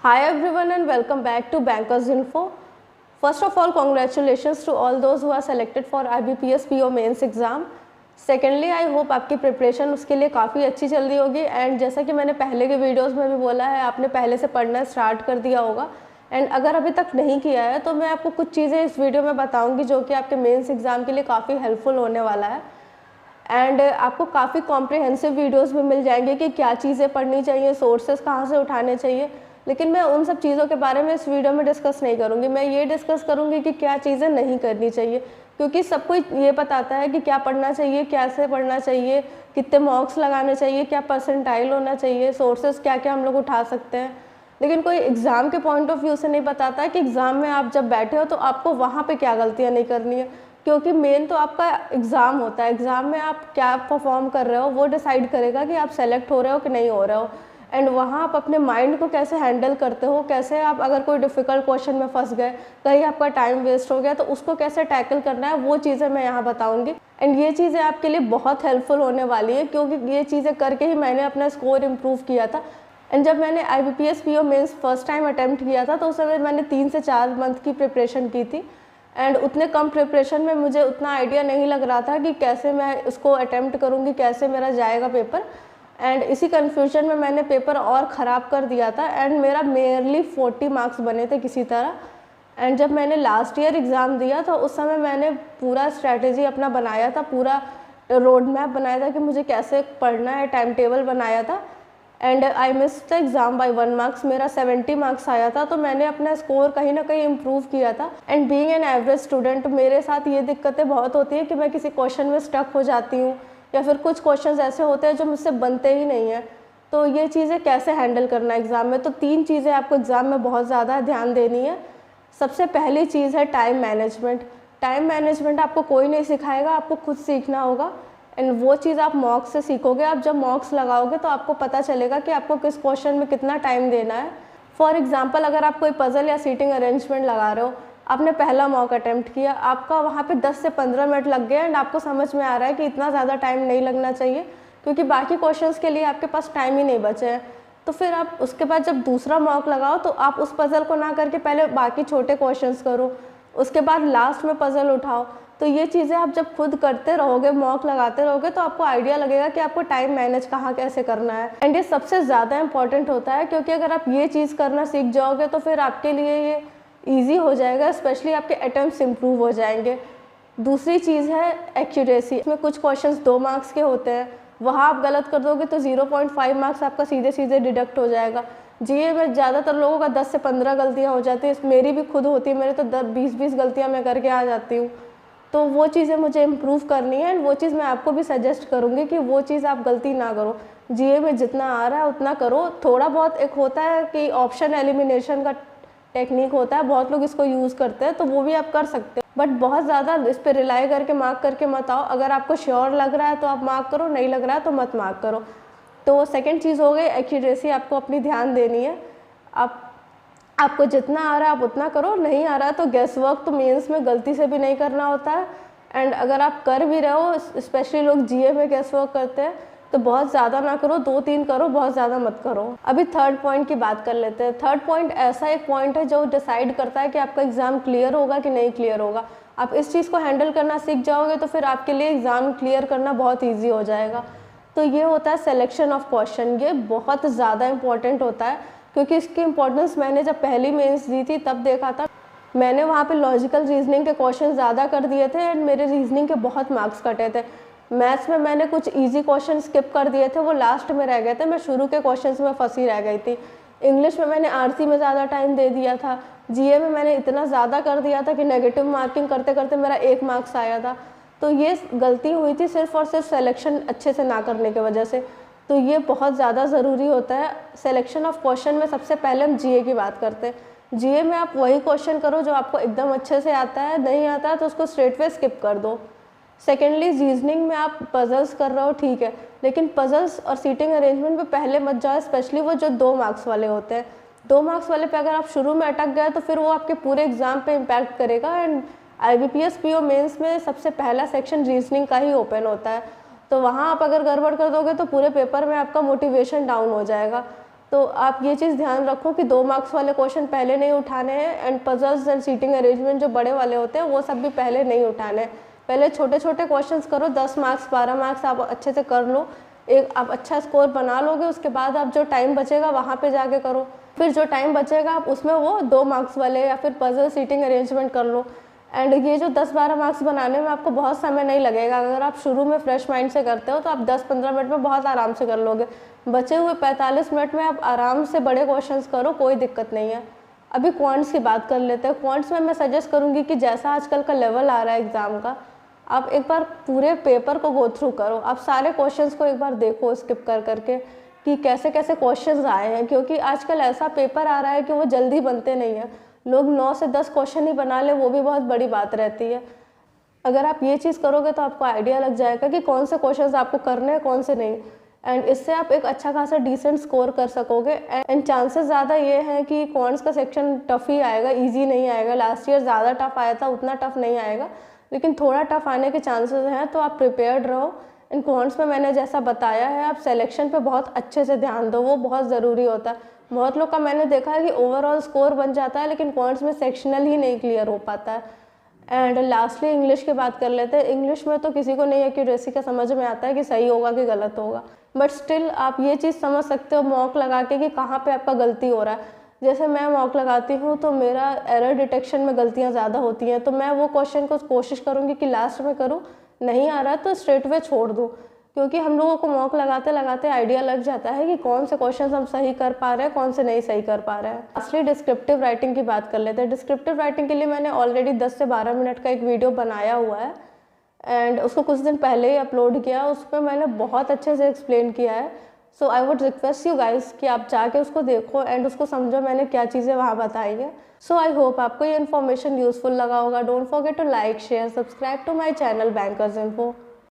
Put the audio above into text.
Hi everyone and welcome back to Bankers Info. First of all, congratulations to all those who are selected for IBPS PO Mains exam. Secondly, I hope आपकी preparation उसके लिए काफ़ी अच्छी चल रही होगी and जैसा कि मैंने पहले के वीडियोस में भी बोला है, आपने पहले से पढ़ना स्टार्ट कर दिया होगा एंड अगर अभी तक नहीं किया है तो मैं आपको कुछ चीज़ें इस वीडियो में बताऊंगी जो कि आपके मेंस एग्ज़ाम के लिए काफ़ी हेल्पफुल होने वाला है एंड आपको काफ़ी कॉम्प्रिहेंसिव वीडियोस भी मिल जाएंगे कि क्या चीज़ें पढ़नी चाहिए, सोर्सेज कहाँ से उठाने चाहिए। लेकिन मैं उन सब चीज़ों के बारे में इस वीडियो में डिस्कस नहीं करूँगी। मैं ये डिस्कस करूँगी कि क्या चीज़ें नहीं करनी चाहिए, क्योंकि सब कोई ये बताता है कि क्या पढ़ना चाहिए, कैसे पढ़ना चाहिए, कितने मार्क्स लगाने चाहिए, क्या परसेंटाइल होना चाहिए, सोर्सेज क्या क्या हम लोग उठा सकते हैं। लेकिन कोई एग्ज़ाम के पॉइंट ऑफ व्यू से नहीं बताता है कि एग्ज़ाम में आप जब बैठे हो तो आपको वहाँ पे क्या गलतियाँ नहीं करनी है, क्योंकि मेन तो आपका एग्ज़ाम होता है। एग्ज़ाम में आप क्या परफॉर्म कर रहे हो वो डिसाइड करेगा कि आप सेलेक्ट हो रहे हो कि नहीं हो रहे हो एंड वहाँ आप अपने माइंड को कैसे हैंडल करते हो, कैसे आप अगर कोई डिफ़िकल्ट क्वेश्चन में फंस गए, कहीं आपका टाइम वेस्ट हो गया तो उसको कैसे टैकल करना है, वो चीज़ें मैं यहाँ बताऊँगी एंड ये चीज़ें आपके लिए बहुत हेल्पफुल होने वाली है, क्योंकि ये चीज़ें करके ही मैंने अपना स्कोर इम्प्रूव किया था। एंड जब मैंने IBPS PO mains first time attempt किया था तो उस समय मैंने 3 से 4 मंथ की प्रिपरेशन की थी एंड उतने कम प्रिपरेशन में मुझे उतना आइडिया नहीं लग रहा था कि कैसे मैं इसको अटैम्प्ट करूँगी, कैसे मेरा जाएगा पेपर। एंड इसी कन्फ्यूजन में मैंने पेपर और ख़राब कर दिया था एंड मेरा मेयरली 40 मार्क्स बने थे किसी तरह। एंड जब मैंने लास्ट ईयर एग्ज़ाम दिया तो उस समय मैंने पूरा स्ट्रैटेजी अपना बनाया था, पूरा रोड मैप बनाया था कि मुझे कैसे पढ़ना है, टाइम टेबल बनाया था and I miss the exam by 1 marks. मेरा 70 मार्क्स आया था, तो मैंने अपना स्कोर कहीं ना कहीं इम्प्रूव किया था। And being an average student मेरे साथ ये दिक्कतें बहुत होती हैं कि मैं किसी क्वेश्चन में स्टक हो जाती हूँ या फिर कुछ क्वेश्चंस ऐसे होते हैं जो मुझसे बनते ही नहीं हैं। तो ये चीज़ें कैसे हैंडल करना है एग्ज़ाम में, तो 3 चीज़ें आपको एग्ज़ाम में बहुत ज़्यादा ध्यान देनी है। सबसे पहली चीज़ है टाइम मैनेजमेंट। टाइम मैनेजमेंट आपको कोई नहीं सिखाएगा, आपको खुद सीखना होगा एंड वो चीज़ आप मॉक्स से सीखोगे। आप जब मॉक्स लगाओगे तो आपको पता चलेगा कि आपको किस क्वेश्चन में कितना टाइम देना है। फॉर एग्जांपल, अगर आप कोई पज़ल या सीटिंग अरेंजमेंट लगा रहे हो, आपने पहला मॉक अटैम्प्ट किया, आपका वहाँ पे 10 से 15 मिनट लग गए एंड आपको समझ में आ रहा है कि इतना ज़्यादा टाइम नहीं लगना चाहिए क्योंकि बाकी क्वेश्चंस के लिए आपके पास टाइम ही नहीं बचे हैं। तो फिर आप उसके बाद जब दूसरा मॉक लगाओ तो आप उस पज़ल को ना करके पहले बाकी छोटे क्वेश्चंस करो, उसके बाद लास्ट में पज़ल उठाओ। तो ये चीज़ें आप जब खुद करते रहोगे, मॉक लगाते रहोगे, तो आपको आइडिया लगेगा कि आपको टाइम मैनेज कहाँ कैसे करना है एंड ये सबसे ज़्यादा इंपॉर्टेंट होता है, क्योंकि अगर आप ये चीज़ करना सीख जाओगे तो फिर आपके लिए ये ईजी हो जाएगा, स्पेशली आपके अटैम्प्ट्स इम्प्रूव हो जाएंगे। दूसरी चीज़ है एक्यूरेसी। इसमें कुछ क्वेश्चंस 2 मार्क्स के होते हैं, वहाँ आप गलत कर दोगे तो 0.5 मार्क्स आपका सीधे सीधे डिडक्ट हो जाएगा। जीए में ज़्यादातर लोगों का 10 से 15 गलतियाँ हो जाती है, मेरी भी खुद होती है, मेरे तो 20-20 गलतियाँ मैं करके आ जाती हूँ। तो वो चीज़ें मुझे इम्प्रूव करनी है एंड वो चीज़ मैं आपको भी सजेस्ट करूँगी कि वो चीज़ आप गलती ना करो। जीए में जितना आ रहा है उतना करो। थोड़ा बहुत एक होता है कि ऑप्शन एलिमिनेशन का टेक्निक होता है, बहुत लोग इसको यूज़ करते हैं, तो वो भी आप कर सकते हो, बट बहुत ज़्यादा इस पर रिलाई करके मार्क करके मत आओ। अगर आपको श्योर लग रहा है तो आप मार्क करो, नहीं लग रहा है तो मत मार्क करो। तो सेकेंड चीज़ हो गई एक्यूरेसी, आपको अपनी ध्यान देनी है। आपको जितना आ रहा है आप उतना करो, नहीं आ रहा है तो गेस वर्क तो मेंस में गलती से भी नहीं करना होता है एंड अगर आप कर भी रहे हो, स्पेशली लोग जीए में गेस वर्क करते हैं, तो बहुत ज़्यादा ना करो, 2-3 करो, बहुत ज़्यादा मत करो। अभी थर्ड पॉइंट की बात कर लेते हैं। थर्ड पॉइंट ऐसा एक पॉइंट है जो डिसाइड करता है कि आपका एग्ज़ाम क्लियर होगा कि नहीं क्लियर होगा। आप इस चीज़ को हैंडल करना सीख जाओगे तो फिर आपके लिए एग्ज़ाम क्लियर करना बहुत ईजी हो जाएगा। तो ये होता है सिलेक्शन ऑफ क्वेश्चन। ये बहुत ज़्यादा इंपॉर्टेंट होता है क्योंकि इसकी इंपॉर्टेंस मैंने जब पहली मेंस दी थी तब देखा था। मैंने वहाँ पे लॉजिकल रीजनिंग के क्वेश्चन ज़्यादा कर दिए थे एंड मेरे रीजनिंग के बहुत मार्क्स कटे थे। मैथ्स में मैंने कुछ इजी क्वेश्चन स्किप कर दिए थे, वो लास्ट में रह गए थे, मैं शुरू के क्वेश्चंस में फंसी रह गई थी। इंग्लिश में मैंने आरसी में ज़्यादा टाइम दे दिया था। जीए में मैंने इतना ज़्यादा कर दिया था कि नेगेटिव मार्किंग करते करते मेरा 1 मार्क्स आया था। तो ये गलती हुई थी सिर्फ और सिर्फ सिलेक्शन अच्छे से ना करने की वजह से। तो ये बहुत ज़्यादा ज़रूरी होता है। सिलेक्शन ऑफ क्वेश्चन में सबसे पहले हम जीए की बात करते हैं। जीए में आप वही क्वेश्चन करो जो आपको एकदम अच्छे से आता है, नहीं आता है तो उसको स्ट्रेट वे स्किप कर दो। सेकेंडली, रीजनिंग में आप पजल्स कर रहे हो ठीक है, लेकिन पजल्स और सीटिंग अरेंजमेंट पे पहले मत जाओ, स्पेशली वो जो 2 मार्क्स वाले होते हैं। 2 मार्क्स वाले पे अगर आप शुरू में अटक गए तो फिर वो आपके पूरे एग्जाम पे इम्पैक्ट करेगा एंड IBPS PO मेंस में सबसे पहला सेक्शन रीजनिंग का ही ओपन होता है। तो वहाँ आप अगर गड़बड़ कर दोगे तो पूरे पेपर में आपका मोटिवेशन डाउन हो जाएगा। तो आप ये चीज़ ध्यान रखो कि 2 मार्क्स वाले क्वेश्चन पहले नहीं उठाने हैं, and puzzles and seating arrangement जो बड़े वाले होते हैं वो सब भी पहले नहीं उठाने हैं। पहले छोटे छोटे क्वेश्चंस करो, 10 मार्क्स 12 मार्क्स आप अच्छे से कर लो, एक आप अच्छा स्कोर बना लोगे, उसके बाद आप जो टाइम बचेगा वहाँ पे जाके करो। फिर जो टाइम बचेगा आप उसमें वो 2 मार्क्स वाले या फिर पजल सीटिंग अरेंजमेंट कर लो। एंड ये जो 10-12 मार्क्स बनाने में आपको बहुत समय नहीं लगेगा। अगर आप शुरू में फ्रेश माइंड से करते हो तो आप 10-15 मिनट में बहुत आराम से कर लोगे। बचे हुए 45 मिनट में आप आराम से बड़े क्वेश्चंस करो, कोई दिक्कत नहीं है। अभी क्वांट्स की बात कर लेते हैं। क्वांट्स में मैं सजेस्ट करूँगी कि जैसा आजकल का लेवल आ रहा है एग्ज़ाम का, आप एक बार पूरे पेपर को गो थ्रू करो। आप सारे क्वेश्चंस को एक बार देखो स्किप कर करके कि कैसे कैसे क्वेश्चंस आए हैं, क्योंकि आजकल ऐसा पेपर आ रहा है कि वो जल्दी बनते नहीं हैं। लोग 9 से 10 क्वेश्चन ही बना ले, वो भी बहुत बड़ी बात रहती है। अगर आप ये चीज़ करोगे तो आपको आइडिया लग जाएगा कि कौन से क्वेश्चंस आपको करने हैं, कौन से नहीं, एंड इससे आप एक अच्छा खासा डिसेंट स्कोर कर सकोगे। एंड चांसेस ज़्यादा ये हैं कि क्वांट्स का सेक्शन टफ़ ही आएगा, ईजी नहीं आएगा। लास्ट ईयर ज़्यादा टफ आया था, उतना टफ नहीं आएगा, लेकिन थोड़ा टफ आने के चांसेस हैं, तो आप प्रिपेयर्ड रहो। इन क्वांट्स में मैंने जैसा बताया है, आप सिलेक्शन पे बहुत अच्छे से ध्यान दो, वो बहुत ज़रूरी होता है। बहुत लोग का मैंने देखा है कि ओवरऑल स्कोर बन जाता है, लेकिन क्वांट्स में सेक्शनल ही नहीं क्लियर हो पाता है। एंड लास्टली इंग्लिश की बात कर लेते हैं। इंग्लिश में तो किसी को नहीं एक्यूरेसी का समझ में आता है कि सही होगा कि गलत होगा, बट स्टिल आप ये चीज़ समझ सकते हो मॉक लगा के कि कहाँ पे आपका गलती हो रहा है। जैसे मैं मॉक लगाती हूँ तो मेरा एरर डिटेक्शन में गलतियाँ ज़्यादा होती हैं, तो मैं वो क्वेश्चन को कोशिश करूँगी कि लास्ट में करूँ, नहीं आ रहा है तो स्ट्रेट वे छोड़ दूँ, क्योंकि हम लोगों को मॉक लगाते लगाते आइडिया लग जाता है कि कौन से क्वेश्चन हम सही कर पा रहे हैं, कौन से नहीं सही कर पा रहे हैं। लास्टली डिस्क्रिप्टिव राइटिंग की बात कर लेते हैं। डिस्क्रिप्टिव राइटिंग के लिए मैंने ऑलरेडी 10 से 12 मिनट का एक वीडियो बनाया हुआ है, एंड उसको कुछ दिन पहले ही अपलोड किया। उस पर मैंने बहुत अच्छे से एक्सप्लेन किया है। So I would request you guys कि आप जाके उसको देखो एंड उसको समझो मैंने क्या चीज़ें वहाँ बताई है। सो आई होप आपको ये इन्फॉर्मेशन यूजफुल लगा होगा। Don't forget to like, share, subscribe to my channel bankers info.